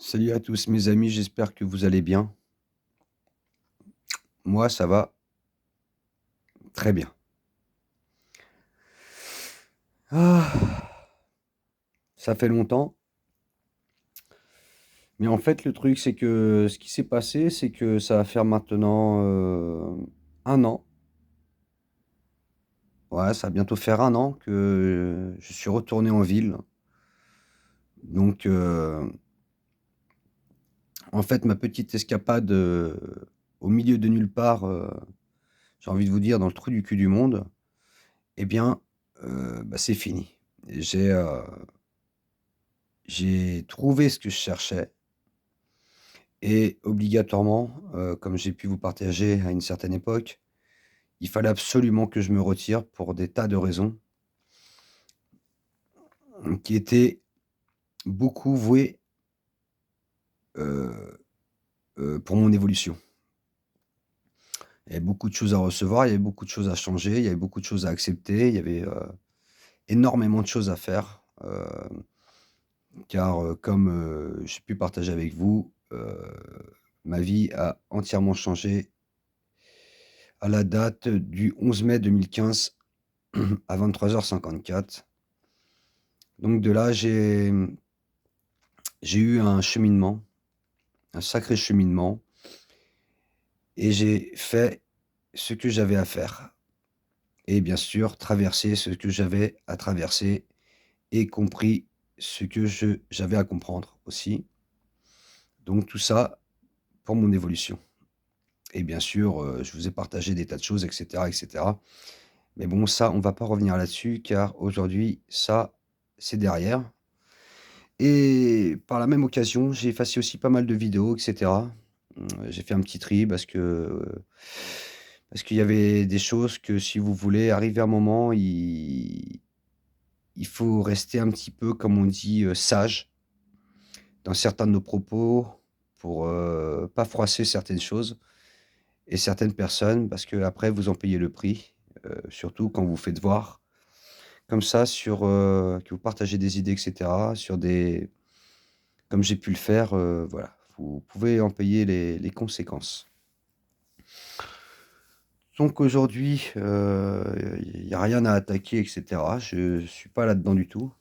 Salut à tous mes amis, j'espère que vous allez bien. Moi, ça va très bien. Ah, ça fait longtemps, mais en fait, le truc, c'est que ce qui s'est passé, c'est que ça va faire maintenant 1 an. Ouais, ça va bientôt faire 1 an que je suis retourné en ville. Donc, en fait, ma petite escapade au milieu de nulle part, j'ai envie de vous dire, dans le trou du cul du monde, eh bien, bah, c'est fini. J'ai euh, j'ai trouvé ce que je cherchais. Et obligatoirement, comme j'ai pu vous partager à une certaine époque, il fallait absolument que je me retire pour des tas de raisons, qui étaient beaucoup vouées, heu pour mon évolution. Il y avait beaucoup de choses à recevoir, il y avait beaucoup de choses à changer, il y avait beaucoup de choses à accepter, il y avait, énormément de choses à faire, car, comme, j'ai pu partager avec vous, ma vie a entièrement changé à la date du 11 mai 2015 à 23h54. Donc de là, j'ai eu un cheminement, un sacré cheminement et j'ai fait ce que j'avais à faire et bien sûr traversé ce que j'avais à traverser et compris ce que j'avais à comprendre aussi. Donc tout ça pour mon évolution et bien sûr, je vous ai partagé des tas de choses et cetera et cetera. Mais bon ça, on va pas revenir là-dessus car aujourd'hui, ça, c'est derrière et par la même occasion, j'ai effacé aussi pas mal de vidéos et cetera. J'ai fait un petit tri parce qu'il y avait des choses que si vous voulez, arriver à un moment, il faut rester un petit peu, comme on dit, sage dans certains de nos propos pour, pas froisser certaines choses et certaines personnes parce qu'après vous en payez le prix, surtout quand vous faites voir comme ça sur, que vous partagez des idées et cetera, sur des comme j'ai pu le faire, voilà, vous pouvez en payer les conséquences. Donc aujourd'hui, il y a rien à attaquer et cetera. Je suis pas là-dedans du tout.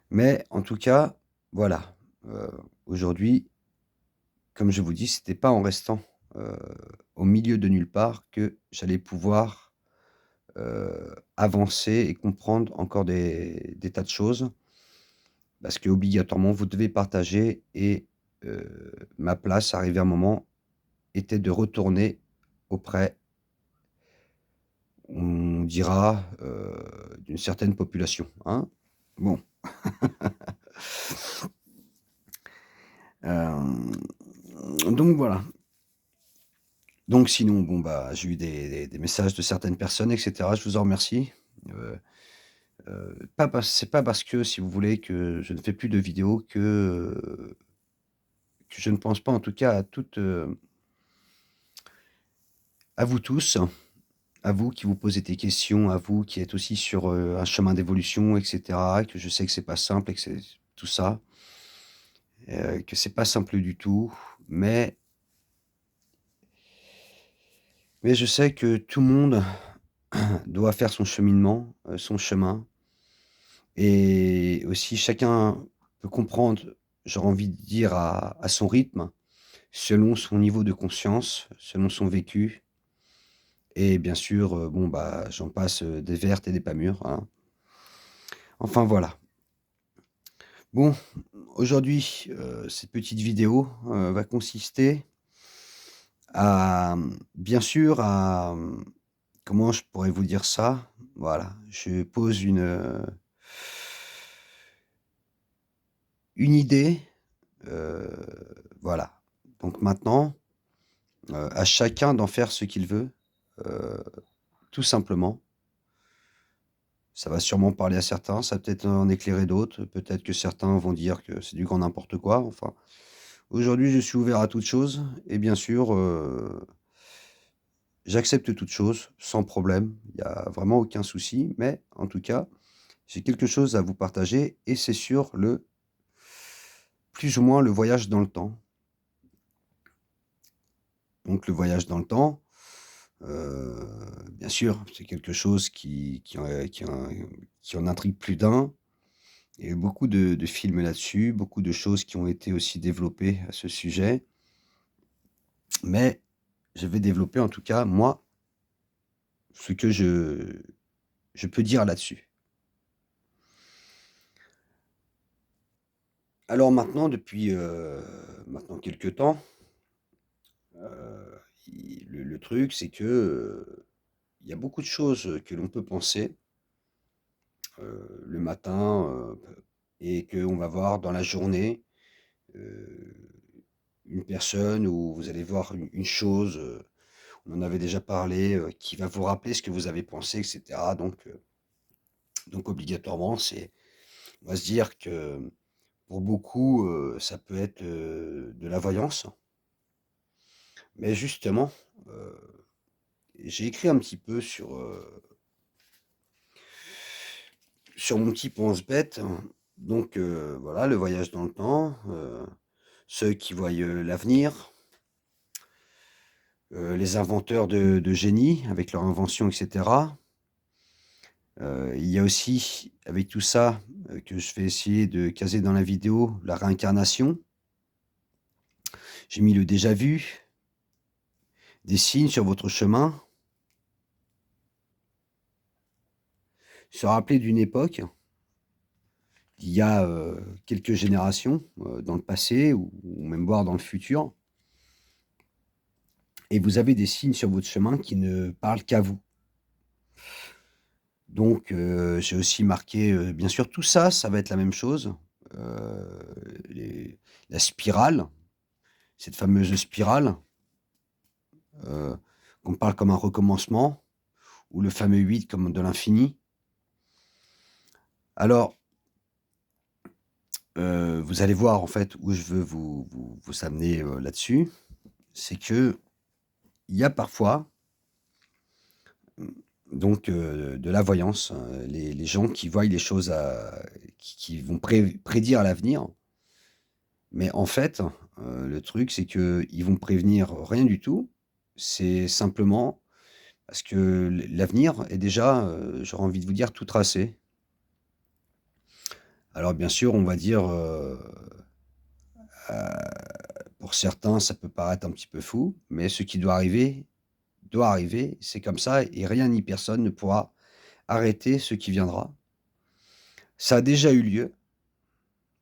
Mais en tout cas, voilà, aujourd'hui, comme je vous dis, c'était pas en restant, heu, au milieu de nulle part que j'allais pouvoir, avancer et comprendre encore des tas de choses. Parce qu'obligatoirement, vous devez partager et ma place, arrivé un moment, était de retourner auprès, on dira, d'une certaine population, hein? Bon, hem, donc voilà. Donc sinon, bon, bah, j'ai eu des messages de certaines personnes et cetera, je vous en remercie. Heu c'est pas parce que, si vous voulez, que je ne fais plus de vidéos que je ne pense pas en tout cas à toutes, à vous tous, à vous qui vous posez des questions, à vous qui êtes aussi sur, un chemin d'évolution et cetera, que je sais que c'est pas simple et que c'est tout ça, que c'est pas simple du tout, mais je sais que tout le monde doit faire son cheminement, son chemin et aussi chacun peut comprendre, j'aurais envie de dire à son rythme, selon son niveau de conscience, selon son vécu et bien sûr, bon, bah, j'en passe, des vertes et des pas mûres, hein. Enfin voilà. Bon, aujourd'hui, cette petite vidéo, va consister à, bien sûr à, comment je pourrais vous dire ça? Voilà, je pose une idée, voilà. Donc maintenant, à chacun d'en faire ce qu'il veut, heu, tout simplement. Ça va sûrement parler à certains, ça va peut-être en éclairer d'autres, peut-être que certains vont dire que c'est du grand n'importe quoi, enfin. Aujourd'hui, je suis ouvert à toute chose et bien sûr, j'accepte toute chose sans problème. Il y a vraiment aucun souci, mais en tout cas, j'ai quelque chose à vous partager et c'est sur le plus ou moins le voyage dans le temps. Donc le voyage dans le temps, heu, bien sûr, c'est quelque chose qui en intrigue plus d'un. Il y a eu beaucoup de films là-dessus, beaucoup de choses qui ont été aussi développées à ce sujet. Mais je vais développer en tout cas, moi, ce que je peux dire là-dessus. Alors maintenant, depuis, maintenant quelque temps, i le truc, c'est que, il y a beaucoup de choses que l'on peut penser, le matin, et qu'on va voir dans la journée, heu, une personne ou vous allez voir une chose, on en avait déjà parlé, qui va vous rappeler ce que vous avez pensé et cetera. Donc obligatoirement, on va se dire que pour beaucoup, ça peut être, de la voyance. Mais justement, heu, j'ai écrit un petit peu sur mon petit pense-bête. Donc voilà, le voyage dans le temps, ceux qui voient, l'avenir, les inventeurs de génie avec leur invention et cetera. Il y a aussi, avec tout ça, que je vais essayer de caser dans la vidéo, la réincarnation. J'ai mis le déjà vu, des signes sur votre chemin, se rappeler d'une époque, il y a, quelques générations, dans le passé ou même voir dans le futur et vous avez des signes sur votre chemin qui ne parlent qu'à vous. Donc j'ai aussi marqué, bien sûr tout ça, ça va être la même chose, les la spirale, cette fameuse spirale, heu, qu'on parle comme un recommencement ou le fameux 8 comme de l'infini. Alors, vous allez voir en fait où je veux vous amener, là-dessus. C'est qu'il y a parfois, mmh, donc de la voyance, les gens qui voient les choses qui vont prédire l'avenir. Mais en fait, le truc c'est qu'ils vont prévenir rien du tout. C'est simplement parce que l'avenir est déjà, j'aurais envie de vous dire tout tracé. Alors bien sûr, on va dire, pour certains, ça peut paraître un petit peu fou, mais ce qui doit arriver, c'est comme ça et rien ni personne ne pourra arrêter ce qui viendra. Ça a déjà eu lieu,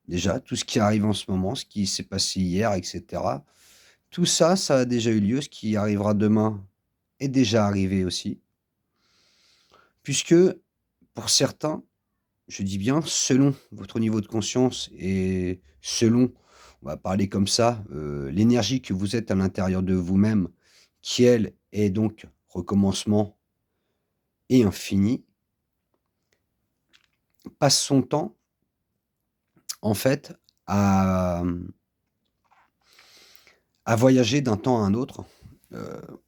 déjà, tout ce qui arrive en ce moment, ce qui s'est passé hier et cetera. Tout ça, ça a déjà eu lieu, ce qui arrivera demain est déjà arrivé aussi, puisque pour certains, je dis bien selon votre niveau de conscience et selon, on va parler comme ça, l'énergie que vous êtes à l'intérieur de vous-même, qui elle est donc recommencement et infini, passe son temps en fait à, à voyager d'un temps à un autre. Heu,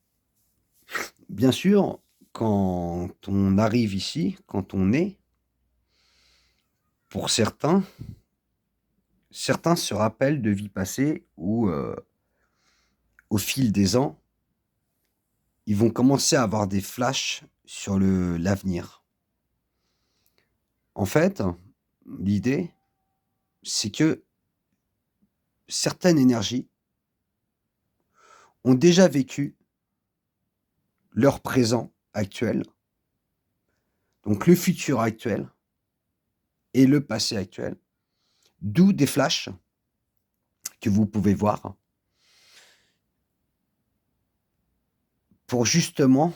bien sûr, quand on arrive ici, quand on est, pour certains, certains se rappellent de vies passées où, au fil des ans, ils vont commencer à avoir des flashs sur le l'avenir. En fait, l'idée, c'est que certaines énergies ont déjà vécu leur présent actuel, donc le futur actuel et le passé actuel, d'où des flashs que vous pouvez voir pour justement,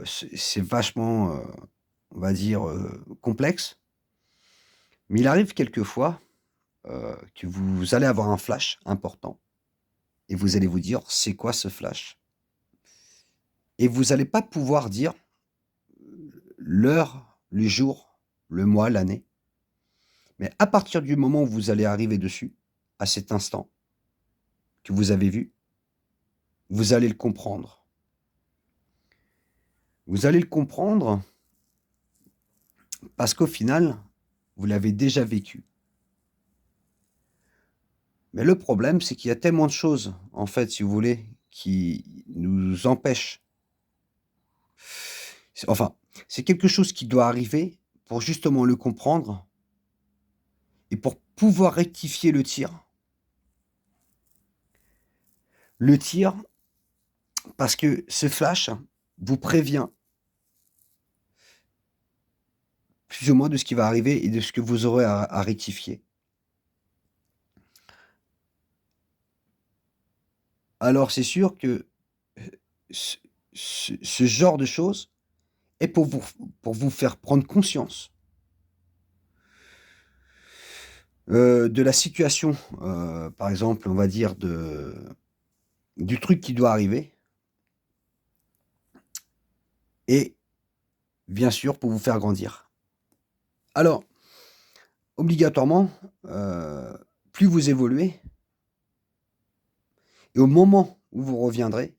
c'est vachement, on va dire, complexe, mais il arrive quelquefois, que vous allez avoir un flash important et vous allez vous dire: «C'est quoi ce flash?» Et vous allez pas pouvoir dire l'heure, le jour, le mois, l'année, mais à partir du moment où vous allez arriver dessus, à cet instant que vous avez vu, vous allez le comprendre. Vous allez le comprendre parce qu'au final, vous l'avez déjà vécu. Mais le problème, c'est qu'il y a tellement de choses, en fait, si vous voulez, qui nous empêchent. Enfin, c'est quelque chose qui doit arriver pour justement le comprendre et pour pouvoir rectifier le tir. Le tir, parce que ce flash vous prévient plus ou moins de ce qui va arriver et de ce que vous aurez à rectifier. Alors c'est sûr que, ce ce genre de choses est pour vous faire prendre conscience, de la situation, par exemple, on va dire du truc qui doit arriver et bien sûr pour vous faire grandir. Alors, obligatoirement, plus vous évoluez et au moment où vous reviendrez,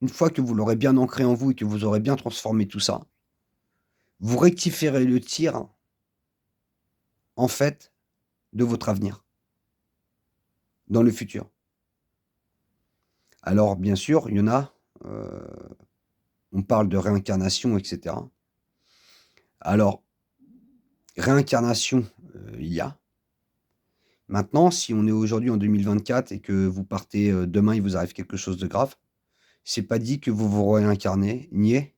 une fois que vous l'aurez bien ancré en vous et que vous aurez bien transformé tout ça, vous rectifierez le tir, en fait, de votre avenir, dans le futur. Alors bien sûr, il y en a, heu, on parle de réincarnation et cetera. Alors, réincarnation, il y a. Maintenant, si on est aujourd'hui en 2024 et que vous partez, demain, il vous arrive quelque chose de grave, c'est pas dit que vous vous réincarnez niez,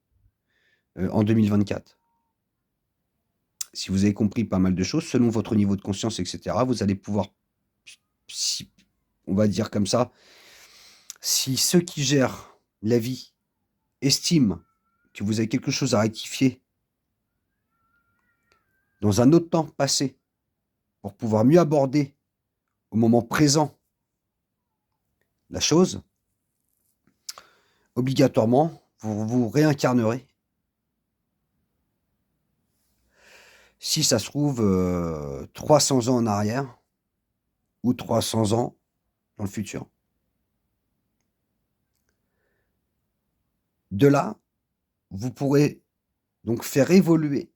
en 2024. Si vous avez compris pas mal de choses, selon votre niveau de conscience et cetera, vous allez pouvoir, si on va dire comme ça, si ceux qui gèrent la vie estiment que vous avez quelque chose à rectifier dans un autre temps passé pour pouvoir mieux aborder au moment présent la chose, obligatoirement, vous vous réincarnerez. Si ça se trouve, 300 ans en arrière ou 300 ans dans le futur. De là, vous pourrez donc faire évoluer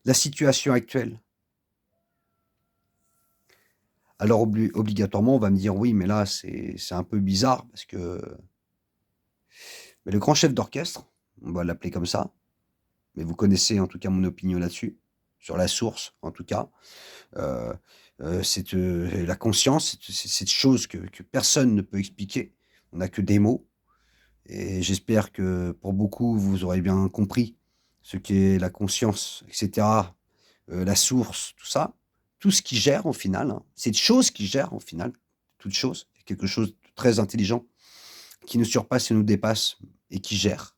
la situation actuelle. Alors obligatoirement, on va me dire: «Oui, mais là, c'est un peu bizarre parce que» mais le grand chef d'orchestre, on va l'appeler comme ça, mais vous connaissez en tout cas mon opinion là-dessus, sur la source en tout cas, heu cette, la conscience, c'est cette chose que personne ne peut expliquer. On n'a que des mots et j'espère que pour beaucoup, vous aurez bien compris ce qu'est la conscience et cetera, la source, tout ça. Tout ce qui gère au final, hein, cette chose qui gère au final, toute chose, quelque chose de très intelligent qui nous surpasse et nous dépasse et qui gère.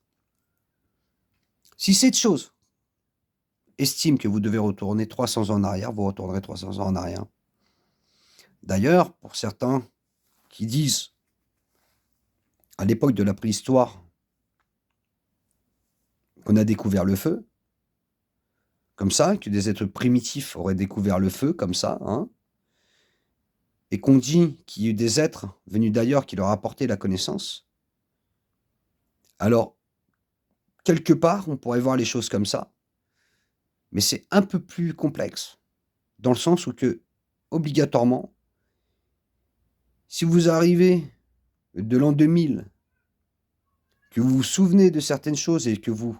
Si cette chose estime que vous devez retourner 300 ans en arrière, vous retournerez 300 ans en arrière. D'ailleurs, pour certains qui disent, à l'époque de la préhistoire, qu'on a découvert le feu, comme ça, que des êtres primitifs auraient découvert le feu comme ça, hein, et qu'on dit qu'il y a eu des êtres venus d'ailleurs qui leur apportaient la connaissance. Alors, quelque part, on pourrait voir les choses comme ça, mais c'est un peu plus complexe, dans le sens où que, obligatoirement, si vous arrivez de l'an 2000, que vous vous souvenez de certaines choses et que vous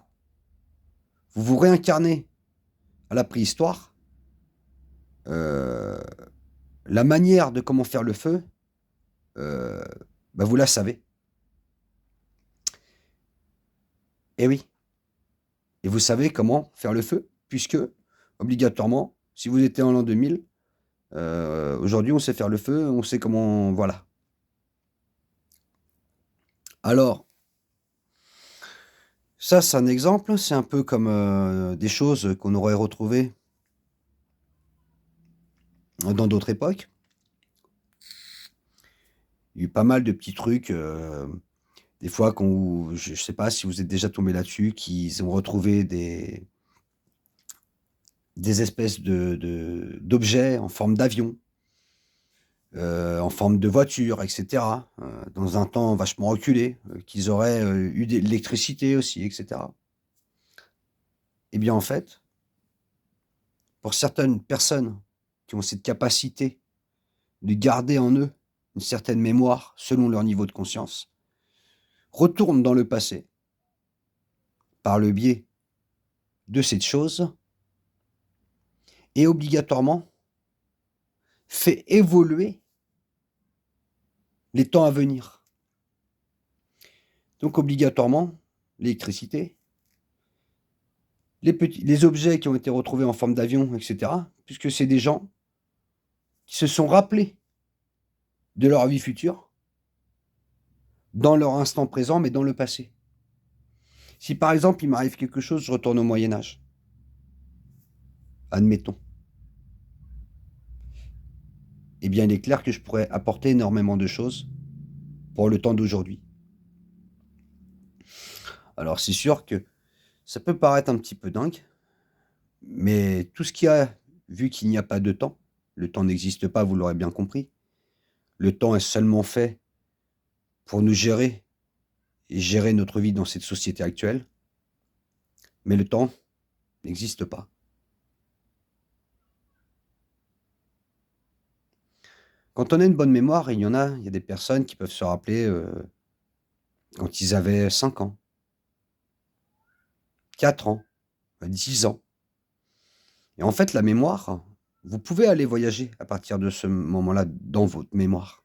vous réincarnez à la préhistoire, heu, la manière de comment faire le feu, heu, bah, vous la savez. Et oui, et vous savez comment faire le feu puisque, obligatoirement, si vous étiez en l'an 2000, aujourd'hui on sait faire le feu, on sait comment voilà. Alors, ça c'est un exemple, c'est un peu comme, des choses qu'on aurait retrouvées dans d'autres époques. Il y a eu pas mal de petits trucs, des fois qu'on je sais pas si vous êtes déjà tombé là-dessus, qu'ils ont retrouvé des espèces d'objets en forme d'avion, en forme de voiture et cetera, dans un temps vachement reculé, qu'ils auraient, eu de l'électricité aussi et cetera. Et bien, en fait, pour certaines personnes qui ont cette capacité de garder en eux une certaine mémoire selon leur niveau de conscience, retourne dans le passé par le biais de cette chose et obligatoirement fait évoluer les temps à venir. Donc obligatoirement, l'électricité, les objets qui ont été retrouvés en forme d'avion, etc., puisque c'est des gens qui se sont rappelés de leur vie future, dans leur instant présent, mais dans le passé. Si par exemple il m'arrive quelque chose, je retourne au Moyen Âge, admettons. Eh bien il est clair que je pourrais apporter énormément de choses pour le temps d'aujourd'hui. Alors c'est sûr que ça peut paraître un petit peu dingue, mais tout ce qu'il y a, vu qu'il n'y a pas de temps, le temps n'existe pas, vous l'aurez bien compris. Le temps est seulement fait pour nous gérer et gérer notre vie dans cette société actuelle. Mais le temps n'existe pas. Quand on a une bonne mémoire, il y a des personnes qui peuvent se rappeler quand ils avaient 5 ans, 4 ans, 10 ans. Et en fait, la mémoire, vous pouvez aller voyager à partir de ce moment-là dans votre mémoire.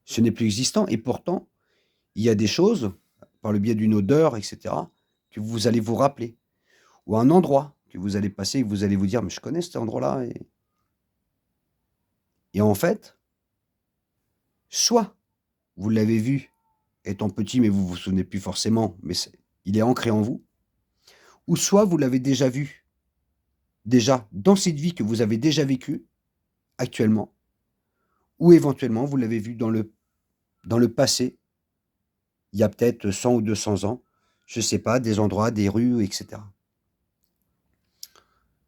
Ce n'est plus existant et pourtant, il y a des choses, par le biais d'une odeur, etc., que vous allez vous rappeler. Ou un endroit que vous allez passer et que vous allez vous dire: «Mais je connais cet endroit-là» et en fait, soit vous l'avez vu étant petit, mais vous vous souvenez plus forcément, mais il est ancré en vous, ou soit vous l'avez déjà vu, déjà dans cette vie que vous avez déjà vécue actuellement, ou éventuellement vous l'avez vu dans le passé, il y a peut-être 100 ou 200 ans, je sais pas, des endroits, des rues, etc.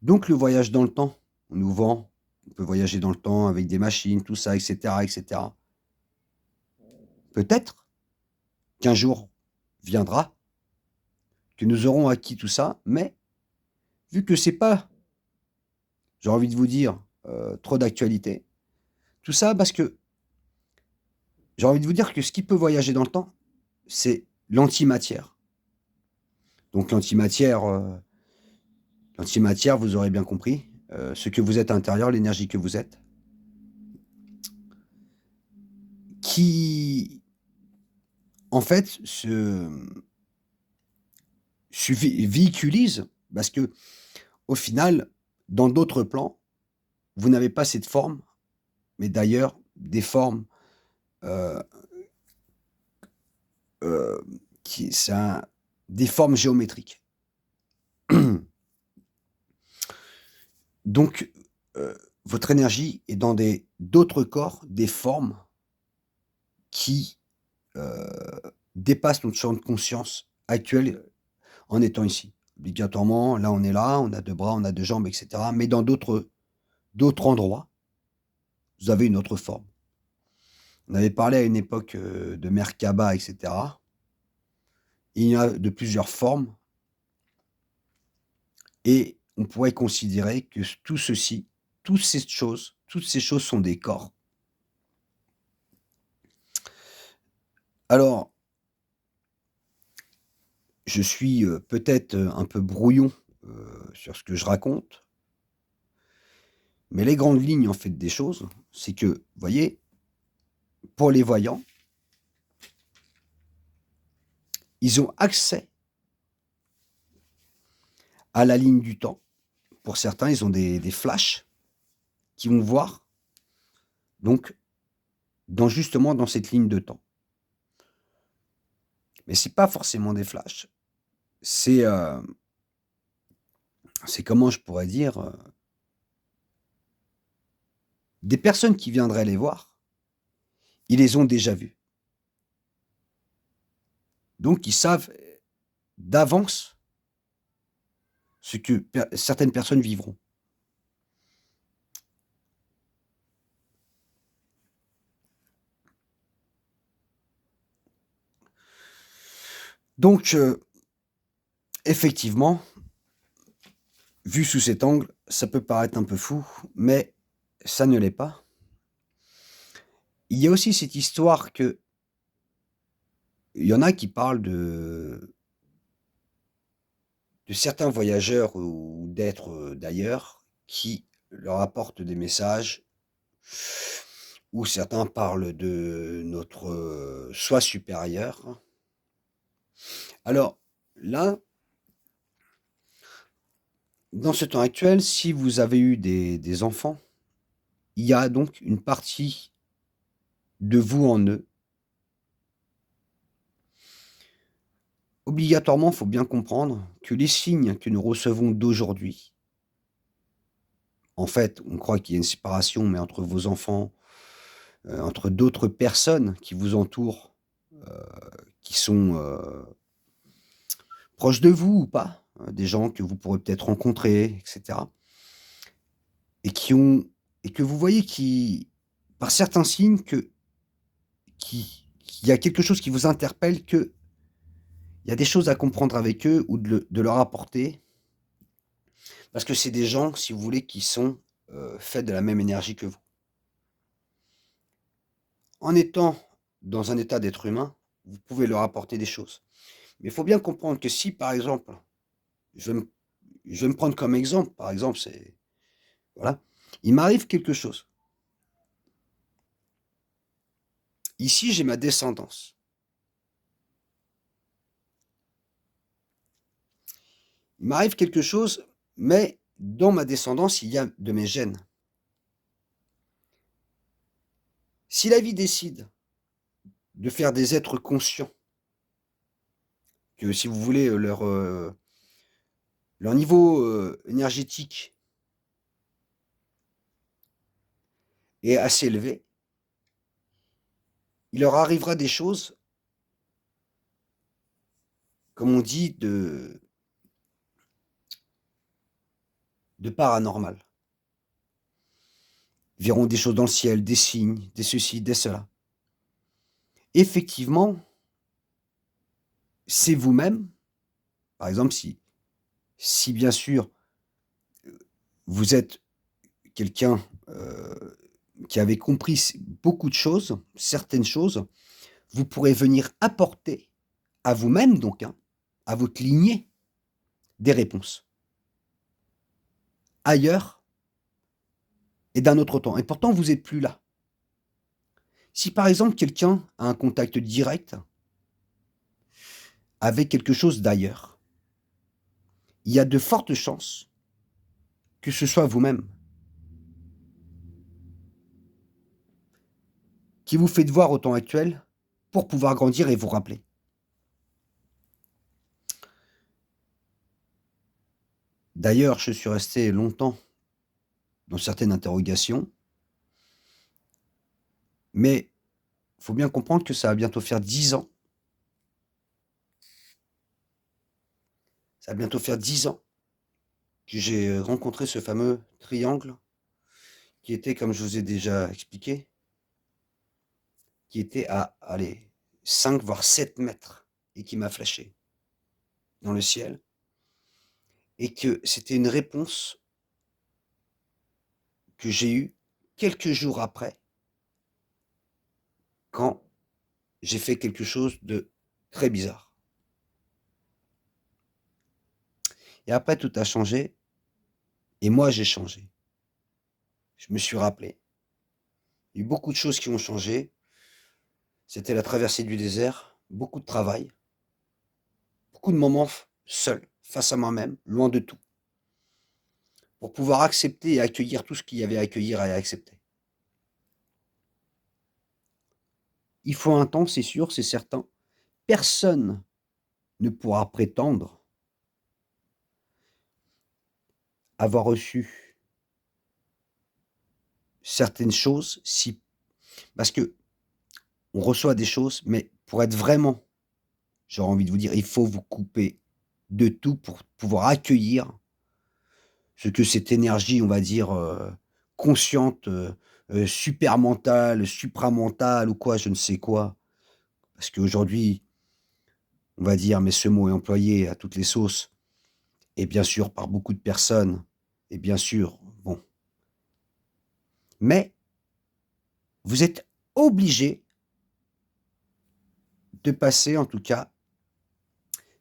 Donc le voyage dans le temps, on nous vend, on peut voyager dans le temps avec des machines, tout ça, etc., etc. Peut-être qu'un jour viendra, que nous aurons acquis tout ça, mais vu que c'est pas, j'ai envie de vous dire, trop d'actualité, tout ça parce que j'ai envie de vous dire que ce qui peut voyager dans le temps, c'est l'antimatière. Donc l'antimatière, vous aurez bien compris, ce que vous êtes à l'intérieur, l'énergie que vous êtes, qui, en fait, se véhiculise parce que au final, dans d'autres plans, vous n'avez pas cette forme, mais d'ailleurs des formes, heu heu, c'est des formes géométriques. Donc, votre énergie est dans d'autres corps, des formes qui, heu, dépassent notre champ de conscience actuel en étant ici. Obligatoirement, là, on a 2 bras, on a 2 jambes et cetera, mais dans d'autres endroits, vous avez une autre forme. On avait parlé à une époque, de Merkaba et cetera. Il y a de plusieurs formes et on pourrait considérer que tout ceci, toutes ces choses sont des corps. Alors, je suis, peut-être, un peu brouillon, sur ce que je raconte, mais les grandes lignes, en fait, des choses, c'est que, vous voyez, pour les voyants, ils ont accès à la ligne du temps. Pour certains, ils ont des flashs qui vont voir, donc, justement dans cette ligne de temps. Mais c'est pas forcément des flashs, c'est, comment je pourrais dire? Des personnes qui viendraient les voir, ils les ont déjà vus. Donc ils savent, d'avance ce que certaines personnes vivront. Donc, effectivement, vu sous cet angle, ça peut paraître un peu fou, mais ça ne l'est pas. il y a aussi cette histoire que il y en a qui parlent de certains voyageurs ou d'êtres, d'ailleurs qui leur apportent des messages, ou certains parlent de notre, soi supérieur. Alors là, dans ce temps actuel, si vous avez eu des enfants, il y a donc une partie de vous en eux. Obligatoirement, il faut bien comprendre que les signes que nous recevons d'aujourd'hui, en fait, on croit qu'il y a une séparation, mais entre vos enfants, entre d'autres personnes qui vous entourent, qui sont, proches de vous ou pas, des gens que vous pourrez peut-être rencontrer et cetera, et qui ont et que vous voyez qui par certains signes qu'il y a quelque chose qui vous interpelle, qu'il y a des choses à comprendre avec eux ou de leur apporter, parce que c'est des gens, si vous voulez, qui sont, faits de la même énergie que vous. En étant dans un état d'être humain, vous pouvez leur apporter des choses. Mais il faut bien comprendre que si, par exemple, je vais me je vais me prendre comme exemple, par exemple, c'est voilà, il m'arrive quelque chose. Ici, j'ai ma descendance. Il m'arrive quelque chose, mais dans ma descendance, il y a de mes gènes. Si la vie décide de faire des êtres conscients, que si vous voulez, leur niveau, énergétique est assez élevé, il leur arrivera des choses, comme on dit, de paranormal. Ils verront des choses dans le ciel, des signes, des ceci, des cela. Effectivement, c'est vous-même, par exemple, si bien sûr, vous êtes quelqu'un, qui avait compris beaucoup de choses, certaines choses, vous pourrez venir apporter à vous-même donc, hein, à votre lignée, des réponses. Ailleurs et d'un autre temps et pourtant vous êtes plus là. Si par exemple quelqu'un a un contact direct avec quelque chose d'ailleurs, il y a de fortes chances que ce soit vous-même qui vous faites voir au temps actuel pour pouvoir grandir et vous rappeler. D'ailleurs, je suis resté longtemps dans certaines interrogations, mais il faut bien comprendre que ça va bientôt faire 10 ans. Ça va bientôt faire 10 ans que j'ai, rencontré ce fameux triangle qui était, comme je vous ai déjà expliqué, qui était à, allez, 5 voire 7 mètres et qui m'a flashé dans le ciel et que c'était une réponse que j'ai eue quelques jours après, quand j'ai fait quelque chose de très bizarre. Et après tout a changé et moi j'ai changé. Je me suis rappelé. Il y a eu beaucoup de choses qui ont changé. C'était la traversée du désert, beaucoup de travail, beaucoup de moments seul, face à moi-même, loin de tout, pour pouvoir accepter et accueillir tout ce qu'il y avait à accueillir et à accepter. Il faut un temps, c'est sûr, c'est certain. Personne ne pourra prétendre avoir reçu certaines choses si parce que on reçoit des choses, mais pour être vraiment, j'aurais envie de vous dire, il faut vous couper de tout pour pouvoir accueillir ce que cette énergie, on va dire, consciente, supermentale, supramentale ou quoi, je ne sais quoi. Parce qu'aujourd'hui, on va dire, mais ce mot est employé à toutes les sauces et bien sûr par beaucoup de personnes et bien sûr, bon. Mais vous êtes obligé de passer, en tout cas,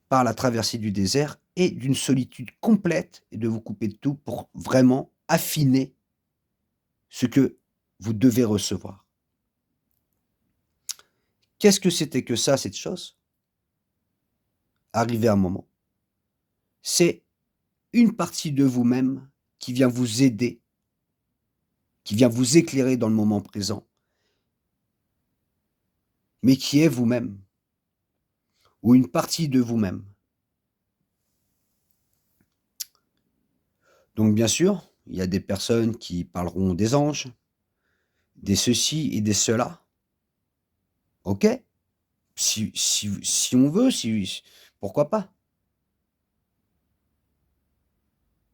par la traversée du désert et d'une solitude complète et de vous couper de tout pour vraiment affiner ce que vous devez recevoir. Qu'est-ce que c'était que ça, cette chose? Arrivé à un moment, c'est une partie de vous-même qui vient vous aider, qui vient vous éclairer dans le moment présent, mais qui est vous-même, ou une partie de vous-même. Donc bien sûr, il y a des personnes qui parleront des anges, des ceci et des cela. OK, si on veut, pourquoi pas?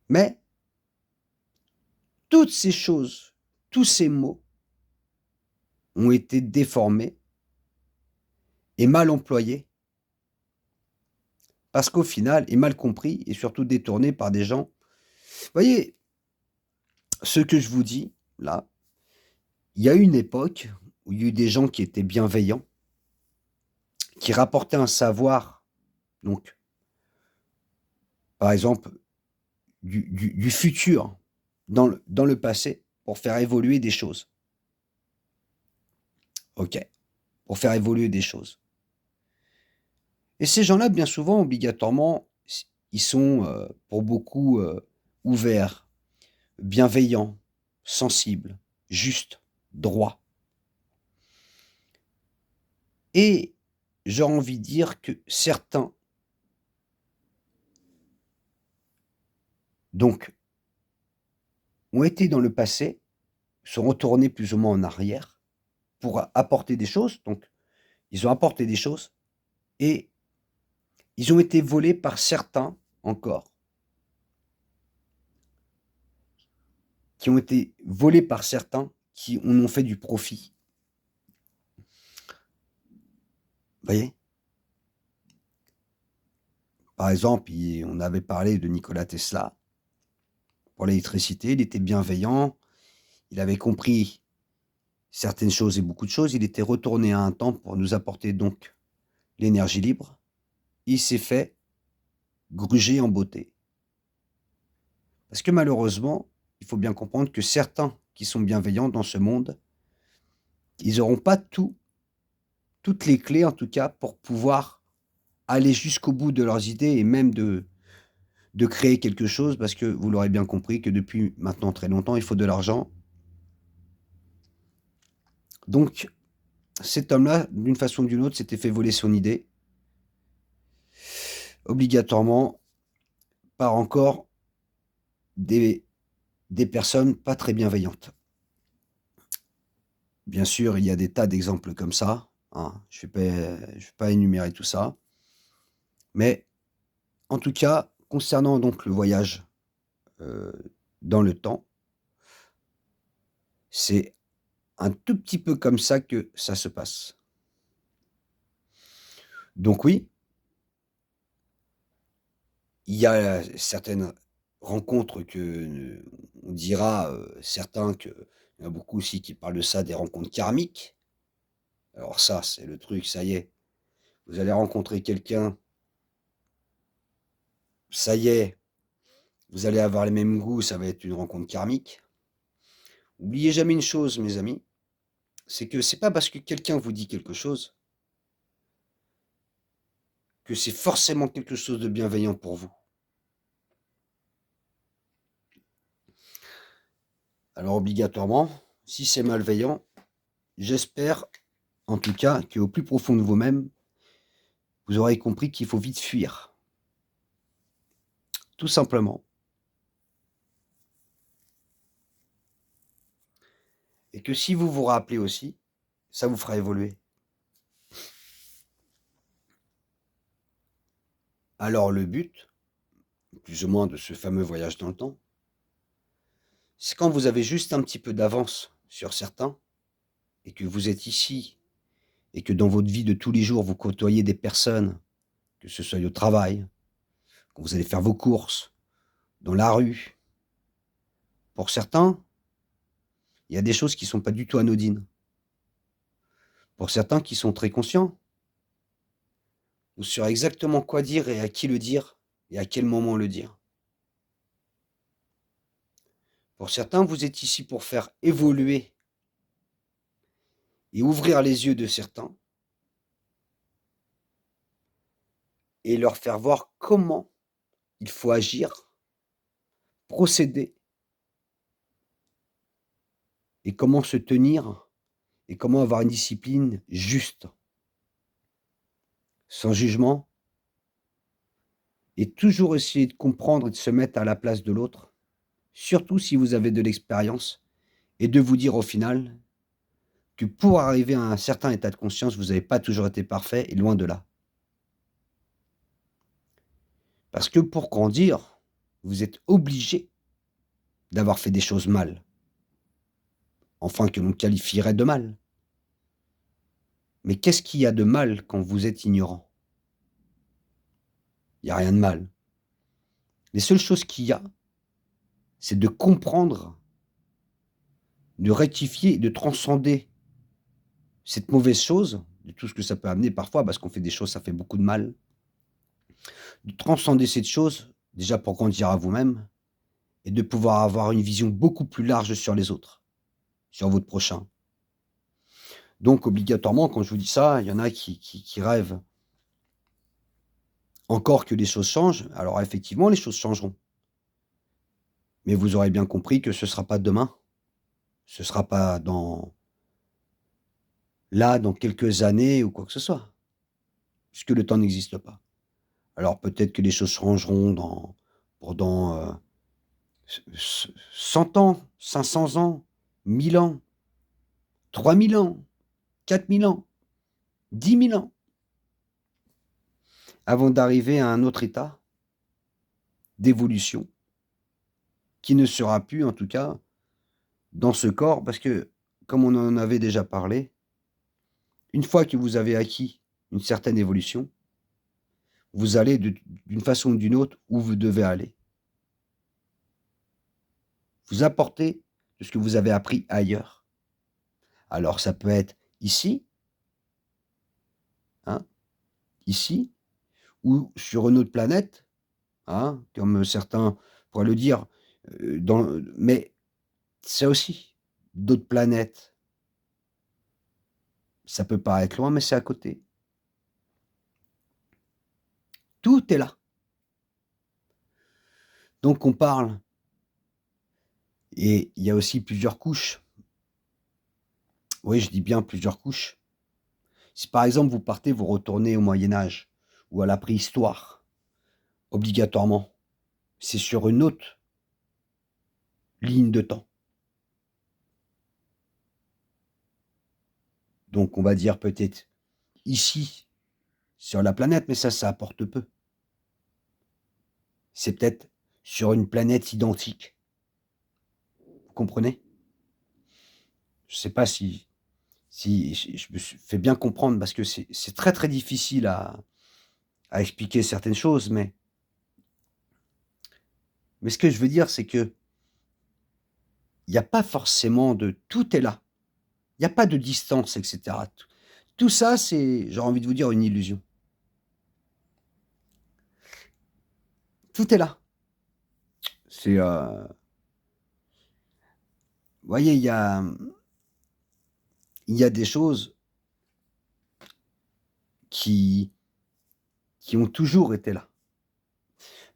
Mais toutes ces choses, tous ces mots ont été déformés et mal employés parce qu'au final et mal compris et surtout détournés par des gens. Vous voyez, ce que je vous dis là, il y a eu une époque où il y a eu des gens qui étaient bienveillants, qui rapportaient un savoir, donc par exemple du futur dans le passé pour faire évoluer des choses. OK, pour faire évoluer des choses. Et ces gens-là, bien souvent, obligatoirement, ils sont, pour beaucoup, ouverts, bienveillants, sensibles, justes, droits. Et j'aurais envie de dire que certains, donc, ont été dans le passé, sont retournés plus ou moins en arrière pour apporter des choses, donc ils ont apporté des choses et ils ont été volés par certains encore, qui ont été volés par certains qui en ont fait du profit. Vous voyez? Par exemple, on avait parlé de Nikola Tesla pour l'électricité, il était bienveillant, il avait compris certaines choses et beaucoup de choses, il était retourné à un temps pour nous apporter donc l'énergie libre. Il s'est fait gruger en beauté. Parce que malheureusement, il faut bien comprendre que certains qui sont bienveillants dans ce monde, ils n'auront pas toutes les clés en tout cas pour pouvoir aller jusqu'au bout de leurs idées et même de créer quelque chose parce que vous l'aurez bien compris que depuis maintenant très longtemps, il faut de l'argent. Donc cet homme-là, d'une façon ou d'une autre, s'était fait voler son idée, obligatoirement, par encore des personnes pas très bienveillantes. Bien sûr, il y a des tas d'exemples comme ça, hein, je vais pas énumérer tout ça. Mais en tout cas, concernant donc le voyage, heu, dans le temps, c'est un tout petit peu comme ça que ça se passe. Donc oui, il y a certaines rencontres que, on dira, certains qu'il y en a beaucoup aussi qui parlent de ça, des rencontres karmiques. Alors ça, c'est le truc, ça y est, vous allez rencontrer quelqu'un, ça y est, vous allez avoir les mêmes goûts, ça va être une rencontre karmique. Oubliez jamais une chose, mes amis, c'est que c'est pas parce que quelqu'un vous dit quelque chose que c'est forcément quelque chose de bienveillant pour vous. Alors obligatoirement, si c'est malveillant, j'espère en tout cas qu'au plus profond de vous-même, vous aurez compris qu'il faut vite fuir. Tout simplement. Et que si vous vous rappelez aussi, ça vous fera évoluer. Alors le but, plus ou moins de ce fameux voyage dans le temps, c'est quand vous avez juste un petit peu d'avance sur certains et que vous êtes ici et que dans votre vie de tous les jours, vous côtoyez des personnes, que ce soit au travail, quand vous allez faire vos courses, dans la rue. Pour certains, il y a des choses qui ne sont pas du tout anodines. Pour certains qui sont très conscients, ou sur exactement quoi dire et à qui le dire et à quel moment le dire. Pour certains, vous êtes ici pour faire évoluer et ouvrir les yeux de certains et leur faire voir comment il faut agir, procéder et comment se tenir et comment avoir une discipline juste, sans jugement et toujours essayer de comprendre et de se mettre à la place de l'autre, surtout si vous avez de l'expérience et de vous dire au final que pour arriver à un certain état de conscience, vous n'avez pas toujours été parfait et loin de là. Parce que pour grandir, vous êtes obligé d'avoir fait des choses mal, enfin que l'on qualifierait de mal. Mais qu'est-ce qu'il y a de mal quand vous êtes ignorant? Il y a rien de mal. Les seules choses qu'il y a, c'est de comprendre, de rectifier, de transcender cette mauvaise chose, de tout ce que ça peut amener parfois, parce qu'on fait des choses, ça fait beaucoup de mal. De transcender cette chose, déjà pour grandir à vous-même et de pouvoir avoir une vision beaucoup plus large sur les autres, sur votre prochain. Donc obligatoirement, quand je vous dis ça, il y en a qui rêvent encore que les choses changent. Alors effectivement, les choses changeront. Mais vous aurez bien compris que ce ne sera pas demain. Ce ne sera pas dans quelques années ou quoi que ce soit, puisque le temps n'existe pas. Alors peut-être que les choses changeront pendant 100 ans, 500 ans, 1000 ans, 3000 ans, 4000 ans, 10 000 ans, avant d'arriver à un autre état d'évolution qui ne sera plus, en tout cas, dans ce corps, parce que, comme on en avait déjà parlé, une fois que vous avez acquis une certaine évolution, vous allez d'une façon ou d'une autre où vous devez aller. Vous apportez de ce que vous avez appris ailleurs. Alors ça peut être ici, hein, ici, ou sur une autre planète, hein, comme certains pourraient le dire, mais c'est aussi d'autres planètes. Ça peut paraître loin, mais c'est à côté. Tout est là. Donc on parle et il y a aussi plusieurs couches. Oui, je dis bien plusieurs couches. Si par exemple vous partez, vous retournez au Moyen Âge ou à la préhistoire, obligatoirement, c'est sur une autre ligne de temps. Donc on va dire peut-être ici, sur la planète, mais ça apporte peu. C'est peut-être sur une planète identique. Vous comprenez? Je ne sais pas si je me fais bien comprendre parce que c'est très, très difficile à expliquer certaines choses, mais ce que je veux dire, c'est qu'il y a pas forcément de tout est là. Il y a pas de distance et cetera. Tout ça, c'est, j'ai envie de vous dire, une illusion. Tout est là. C'est, vous voyez, il y a des choses qui ont toujours été là.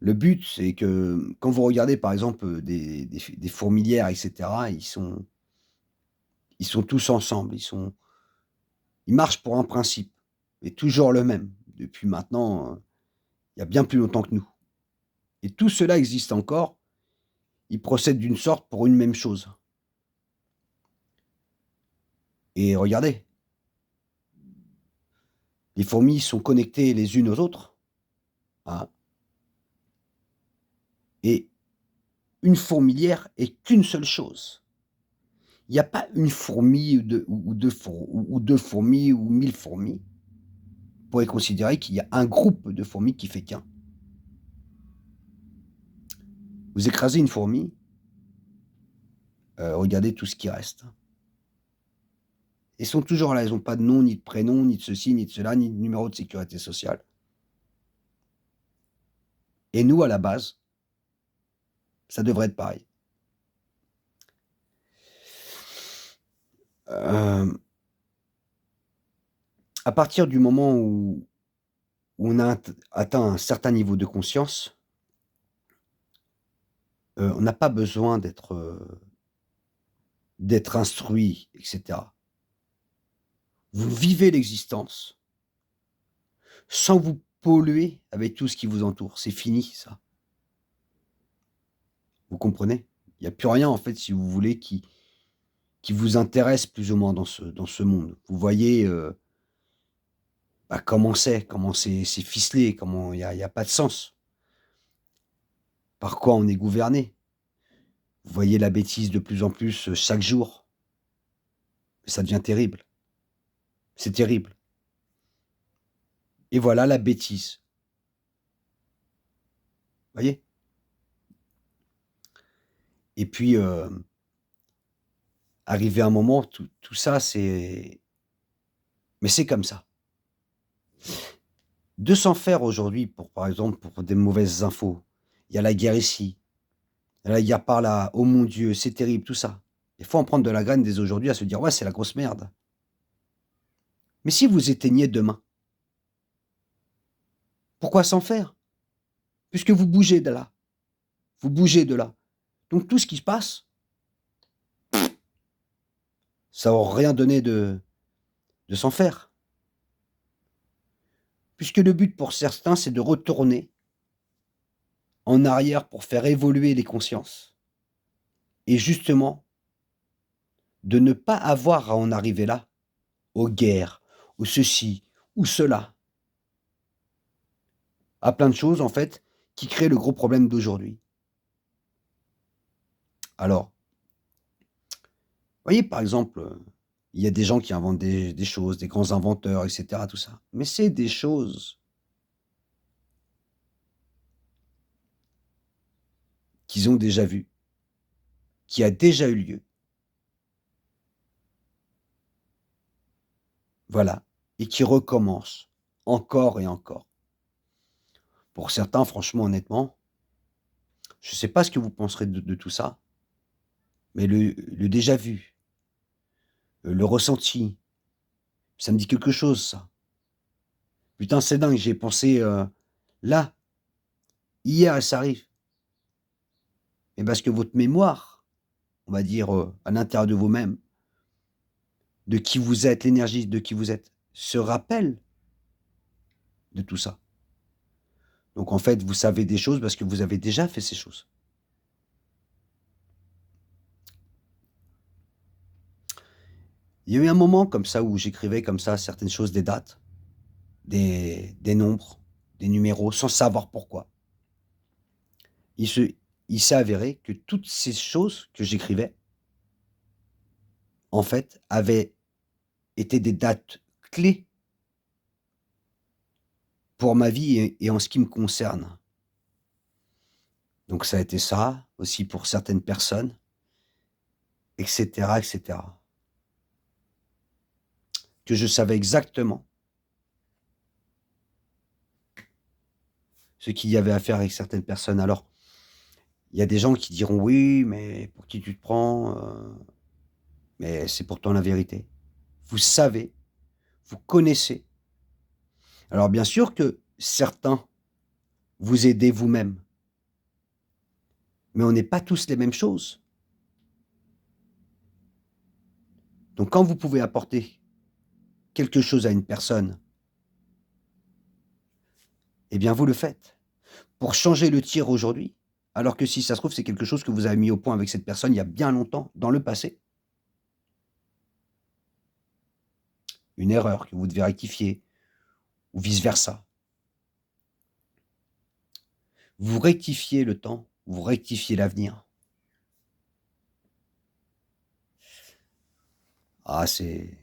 Le but, c'est que quand vous regardez, par exemple, des fourmilières et cetera, ils sont tous ensemble. Ils marchent pour un principe et toujours le même, depuis maintenant, il y a bien plus longtemps que nous et tout cela existe encore. Ils procèdent d'une sorte pour une même chose et regardez, les fourmis sont connectées les unes aux autres, hein, et une fourmilière est qu'une seule chose. Il n'y a pas une fourmi ou 2 fourmis ou 1000 fourmis. Vous pourrez considérer qu'il y a un groupe de fourmis qui fait qu'un. Vous écrasez une fourmi, regardez tout ce qui reste. Ils sont toujours là, ils ont pas de nom, ni de prénom, ni de ceci, ni de cela, ni de numéro de sécurité sociale. Et nous, à la base, ça devrait être pareil. Hem, à partir du moment où on a atteint un certain niveau de conscience, on n'a pas besoin d'être instruit et cetera. Vous vivez l'existence sans vous polluer avec tout ce qui vous entoure. C'est fini ça. Vous comprenez? Il y a plus rien en fait, si vous voulez, qui vous intéresse plus ou moins dans ce monde. Vous voyez, bah, comment c'est ficelé, comment il y a pas de sens. Par quoi on est gouverné. Vous voyez la bêtise de plus en plus, chaque jour. Ça devient terrible. C'est terrible. Et voilà la bêtise. Voyez? Et puis, arrivé un moment, tout ça, mais c'est comme ça. De s'en faire aujourd'hui pour, par exemple, pour des mauvaises infos. Il y a la guerre ici, il y a la guerre par là, oh mon Dieu, c'est terrible, tout ça. Il faut en prendre de la graine dès aujourd'hui à se dire: «Ouais, c'est la grosse merde». Mais si vous éteigniez demain, pourquoi s'en faire? Puisque vous bougez de là, vous bougez de là. Donc tout ce qui se passe, ça aura rien donné de s'en faire. Puisque le but pour certains, c'est de retourner en arrière pour faire évoluer les consciences et justement de ne pas avoir à en arriver là, aux guerres, aux ceci ou cela, à plein de choses en fait qui créent le gros problème d'aujourd'hui. Alors, voyez par exemple, il y a des gens qui inventent des choses, des grands inventeurs et cetera tout ça. Mais c'est des choses qu'ils ont déjà vues, qui a déjà eu lieu. Voilà, et qui recommencent encore et encore. Pour certains, franchement, honnêtement, je ne sais pas ce que vous penserez de tout ça, mais le déjà vu, le ressenti, ça me dit quelque chose ça. Putain, c'est dingue, j'y ai pensé, là, hier et ça arrive. Et parce que votre mémoire, on va dire, à l'intérieur de vous-même, de qui vous êtes, l'énergie de qui vous êtes, se rappelle de tout ça. Donc en fait, vous savez des choses parce que vous avez déjà fait ces choses. Il y a eu un moment comme ça où j'écrivais comme ça certaines choses, des dates, des nombres, des numéros, sans savoir pourquoi. Il se il s'est avéré que toutes ces choses que j'écrivais, en fait, avaient été des dates clés pour ma vie et en ce qui me concerne. Donc ça a été ça, aussi pour certaines personnes et cetera et cetera. Que je savais exactement ce qu'il y avait à faire avec certaines personnes. Alors, il y a des gens qui diront: «Oui, mais pour qui tu te prends?» Mais c'est pourtant la vérité. Vous savez, vous connaissez. Alors bien sûr que certains vous aidez vous-même, mais on n'est pas tous les mêmes choses. Donc quand vous pouvez apporter quelque chose à une personne, eh bien vous le faites. Pour changer le tir aujourd'hui, alors que si ça se trouve, c'est quelque chose que vous avez mis au point avec cette personne il y a bien longtemps, dans le passé. Une erreur que vous devez rectifier ou vice versa. Vous rectifiez le temps, vous rectifiez l'avenir. Ah c'est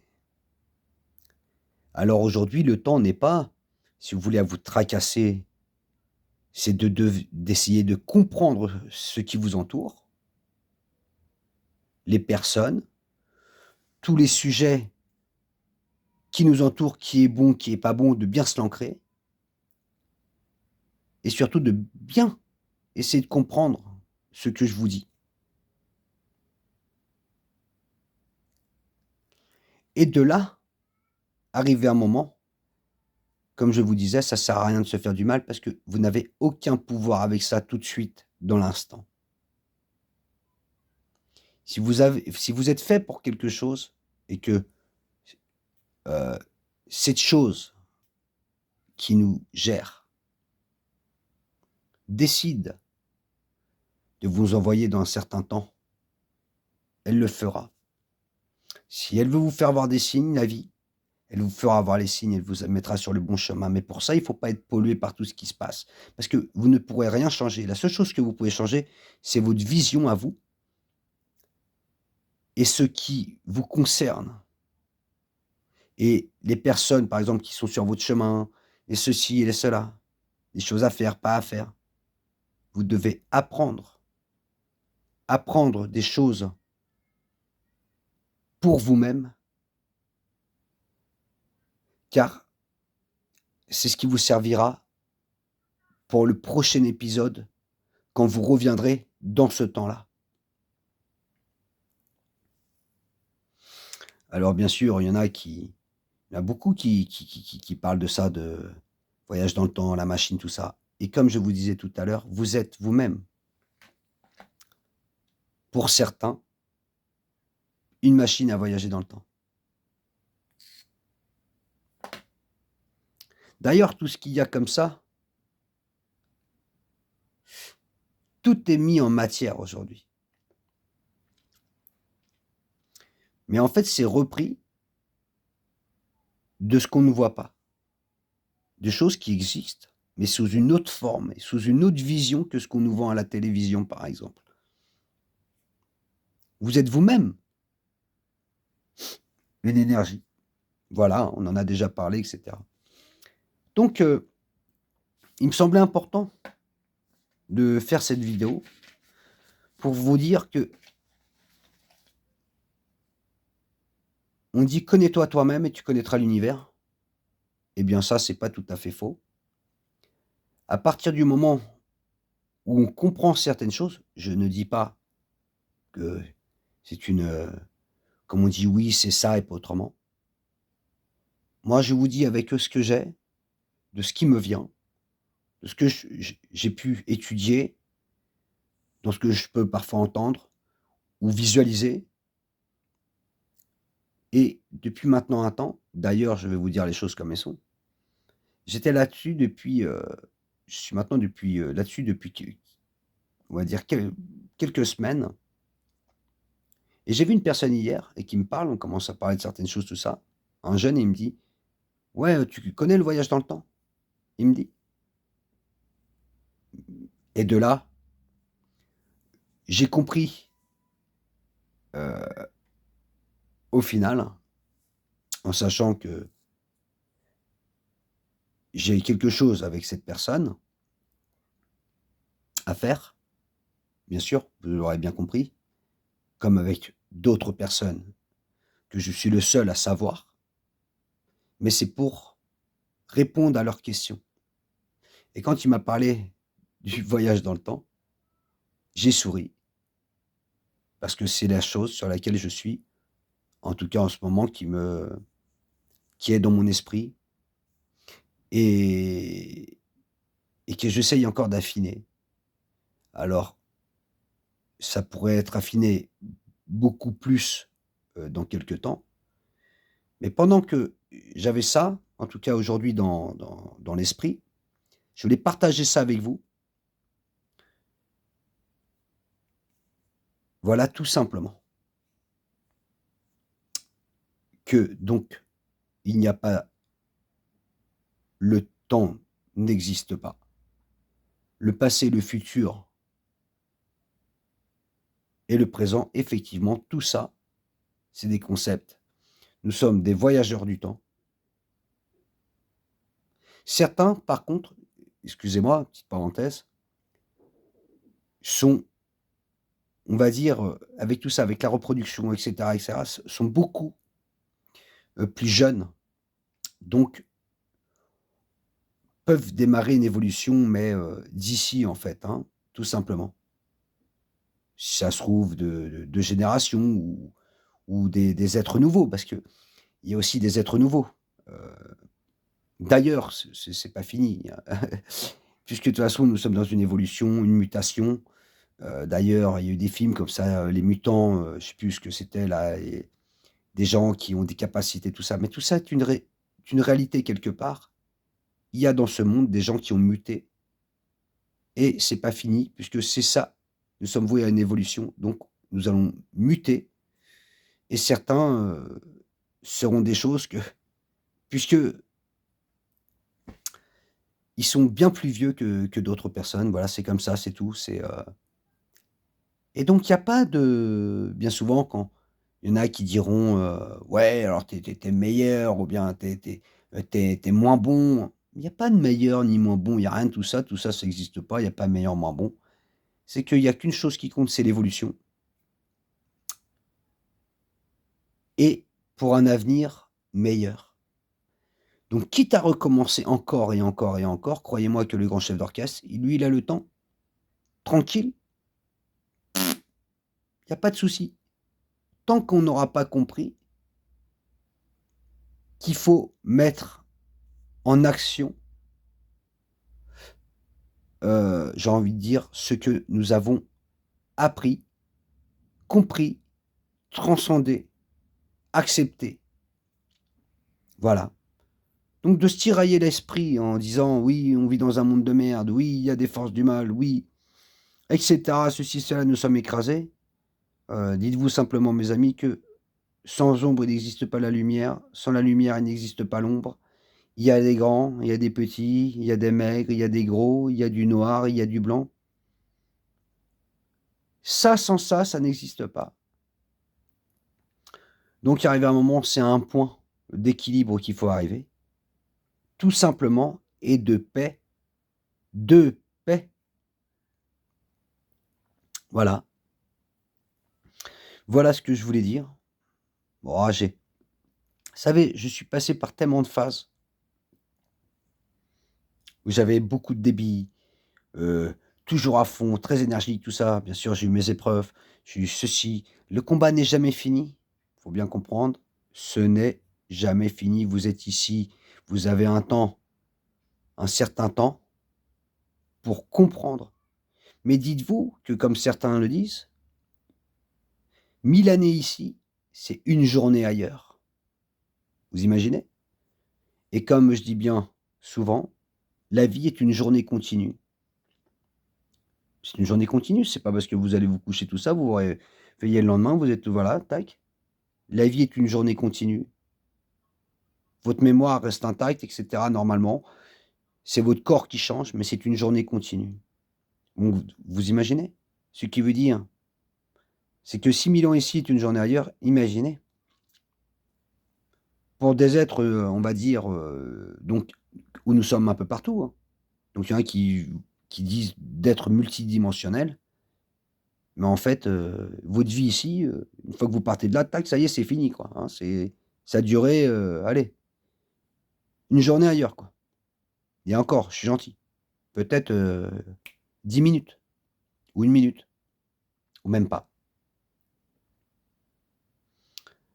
alors aujourd'hui, le temps n'est pas, si vous voulez, à vous tracasser, c'est d'essayer de comprendre ce qui vous entoure, les personnes, tous les sujets qui nous entoure, qui est bon, qui est pas bon, de bien se l'ancrer et surtout de bien essayer de comprendre ce que je vous dis. Et de là, arriver un moment, comme je vous disais, ça sert à rien de se faire du mal parce que vous n'avez aucun pouvoir avec ça tout de suite, dans l'instant. Si vous êtes fait pour quelque chose et que, heu, cette chose qui nous gère décide de vous envoyer dans un certain temps, elle le fera. Si elle veut vous faire voir des signes, la vie, elle vous fera voir les signes, elle vous mettra sur le bon chemin. Mais pour ça, il ne faut pas être pollué par tout ce qui se passe. Parce que vous ne pourrez rien changer. La seule chose que vous pouvez changer, c'est votre vision à vous et ce qui vous concerne. Et les personnes, par exemple, qui sont sur votre chemin, et ceci et les cela, des choses à faire, pas à faire. Vous devez apprendre des choses pour vous-même, car c'est ce qui vous servira pour le prochain épisode quand vous reviendrez dans ce temps-là. Alors bien sûr, il y en a beaucoup qui parlent de ça, de voyage dans le temps, la machine, tout ça. Et comme je vous disais tout à l'heure, vous êtes vous-même, pour certains, une machine à voyager dans le temps. D'ailleurs, tout ce qu'il y a comme ça, tout est mis en matière aujourd'hui. Mais en fait, c'est repris de ce qu'on ne voit pas. De choses qui existent, mais sous une autre forme et sous une autre vision que ce qu'on nous vend à la télévision, par exemple. Vous êtes vous-même une énergie. Voilà, on en a déjà parlé, et cetera. Donc, il me semblait important de faire cette vidéo pour vous dire que on dit: «Connais-toi toi-même et tu connaîtras l'univers». Eh bien ça, c'est pas tout à fait faux. À partir du moment où on comprend certaines choses, je ne dis pas que c'est une, comme on dit: «Oui, c'est ça et pas autrement». Moi, je vous dis avec, ce que j'ai, de ce qui me vient, de ce que j'ai pu étudier, dans ce que je peux parfois entendre ou visualiser et depuis maintenant un temps, d'ailleurs, je vais vous dire les choses comme elles sont. J'étais là-dessus depuis, je suis maintenant depuis, là-dessus depuis que on va dire quelques semaines et j'ai vu une personne hier et qui me parle, on commence à parler de certaines choses, tout ça. Un jeune, il me dit: «Ouais, tu connais le voyage dans le temps?» Il me dit et de là, j'ai compris, heu, au final, en sachant que j'ai quelque chose avec cette personne à faire, bien sûr, vous l'aurez bien compris, comme avec d'autres personnes que je suis le seul à savoir, mais c'est pour répondre à leurs questions. Et quand il m'a parlé du voyage dans le temps, j'ai souri parce que c'est la chose sur laquelle je suis, en tout cas en ce moment, qui est dans mon esprit et et que j'essaye encore d'affiner. Alors, ça pourrait être affiné beaucoup plus, dans quelque temps, mais pendant que j'avais ça, en tout cas aujourd'hui dans l'esprit, je voulais partager ça avec vous. Voilà, tout simplement, que donc il n'y a pas le temps n'existe pas. Le passé, le futur et le présent, effectivement, tout ça, c'est des concepts. Nous sommes des voyageurs du temps. Certains, par contre, excusez-moi, petite parenthèse, sont, on va dire, avec tout ça, avec la reproduction et cetera, sont beaucoup, plus jeunes Donc peuvent démarrer une évolution, mais d'ici, en fait, hein, tout simplement. Si ça se trouve de générations ou des êtres nouveaux, parce qu'il y a aussi des êtres nouveaux. Heu, d'ailleurs, c'est pas fini, hein, puisque de toute façon, nous sommes dans une évolution, une mutation. D'ailleurs, il y a eu des films comme ça, Les Mutants, je sais plus ce que c'était là et des gens qui ont des capacités, tout ça. Mais tout ça est une réalité quelque part. Il y a dans ce monde des gens qui ont muté et c'est pas fini puisque c'est ça. Nous sommes voués à une évolution, donc nous allons muter et certains, seront des choses que puisqu'ils sont bien plus vieux que d'autres personnes. Voilà, c'est comme ça, c'est tout. Et donc il y a pas de bien souvent quand il y en a qui diront, «Ouais, alors tu es meilleur» ou bien «Tu es moins bon». Il y a pas de meilleur ni moins bon, il y a rien de tout ça, ça existe pas, il y a pas meilleur, moins bon. C'est qu'il y a qu'une chose qui compte, c'est l'évolution et pour un avenir meilleur. Donc quitte à recommencer encore et encore et encore, croyez-moi que le grand chef d'orchestre, lui, il a le temps, tranquille, il y a pas de souci. Tant qu'on n'aura pas compris qu'il faut mettre en action, j'ai envie de dire, ce que nous avons appris, compris, transcendé, accepté. Voilà. Donc de se tirailler l'esprit en disant: «Oui, on vit dans un monde de merde. Oui, il y a des forces du mal. Oui, et cetera, ceci, cela, nous sommes écrasés». Dites-vous simplement, mes amis, que sans ombre, il n'existe pas la lumière. Sans la lumière, il n'existe pas l'ombre. Il y a des grands, il y a des petits, il y a des maigres, il y a des gros, il y a du noir, il y a du blanc. Ça, sans ça, ça n'existe pas. Donc, arrivé à un moment, c'est à un point d'équilibre qu'il faut arriver, tout simplement, et de paix. De paix. Voilà. Voilà ce que je voulais dire. Bon, vous savez, je suis passé par tellement de phases où j'avais beaucoup de débit, heu, toujours à fond, très énergique, tout ça. Bien sûr, j'ai eu mes épreuves, j'ai eu ceci. Le combat n'est jamais fini. Il faut bien comprendre, ce n'est jamais fini. Vous êtes ici, vous avez un temps, un certain temps pour comprendre. Mais dites-vous que comme certains le disent, 1000 années ici, c'est une journée ailleurs. Vous imaginez? Et comme je dis bien souvent, la vie est une journée continue. C'est une journée continue, c'est pas parce que vous allez vous coucher tout ça, vous vous réveillez le lendemain, vous êtes voilà, tac. La vie est une journée continue. Votre mémoire reste intacte et cetera normalement. C'est votre corps qui change, mais c'est une journée continue. Donc vous imaginez? Ce qui veut dire, c'est que 6000 ans ici est une journée ailleurs, imaginez. Pour des êtres, on va dire, donc où nous sommes un peu partout, hein. Donc il y en a qui disent d'être multidimensionnels, mais en fait, votre vie ici, une fois que vous partez de là, tac, ça y est, c'est fini, quoi, hein. Ça a duré, allez, une journée ailleurs, quoi. Et encore, je suis gentil, peut-être, 10 minutes ou 1 minute ou même pas.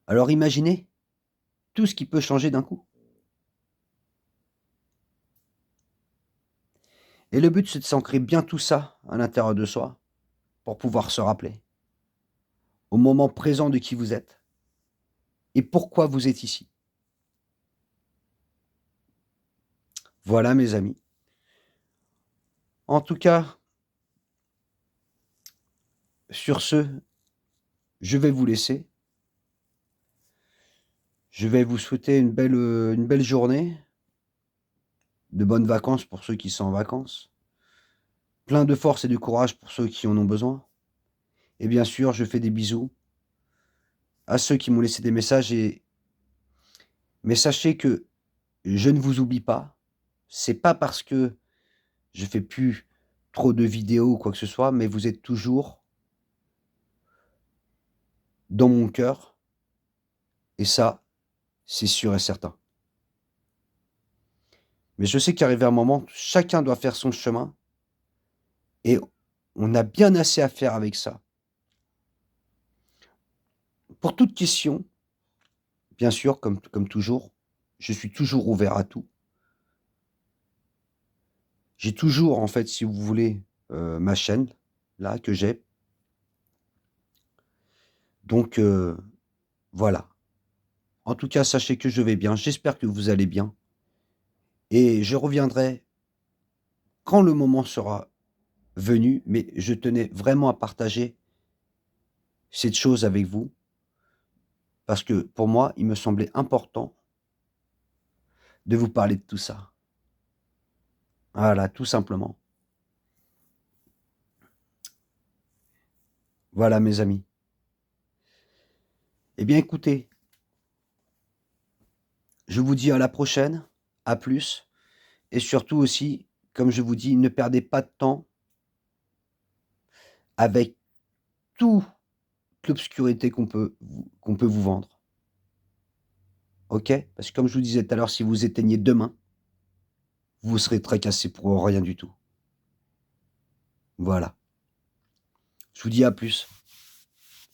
Alors imaginez tout ce qui peut changer d'un coup. Et le but, c'est de s'ancrer bien tout ça à l'intérieur de soi pour pouvoir se rappeler, au moment présent, de qui vous êtes et pourquoi vous êtes ici. Voilà, mes amis. En tout cas, sur ce, je vais vous laisser. Je vais vous souhaiter une belle journée, de bonnes vacances pour ceux qui sont en vacances, plein de force et de courage pour ceux qui en ont besoin. Et bien sûr, je fais des bisous à ceux qui m'ont laissé des messages mais sachez que je ne vous oublie pas. C'est pas parce que je fais plus trop de vidéos ou quoi que ce soit, mais vous êtes toujours dans mon cœur et ça, c'est sûr et certain. Mais je sais qu'arrivé un moment, chacun doit faire son chemin et on a bien assez à faire avec ça. Pour toute question, bien sûr, comme toujours, je suis toujours ouvert à tout. J'ai toujours, en fait, si vous voulez, ma chaîne, là, que j'ai. Donc voilà. En tout cas, sachez que je vais bien. J'espère que vous allez bien et je reviendrai quand le moment sera venu, mais je tenais vraiment à partager cette chose avec vous parce que pour moi, il me semblait important de vous parler de tout ça. Voilà, tout simplement. Voilà mes amis. Eh bien écoutez, je vous dis à la prochaine, à plus et surtout aussi, comme je vous dis, ne perdez pas de temps avec toute l'obscurité qu'on peut vous vendre. OK? Parce que comme je vous disais tout à l'heure, si vous éteignez demain, vous serez tracassé pour rien du tout. Voilà. Je vous dis à plus.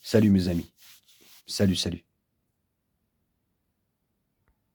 Salut mes amis. Salut, salut.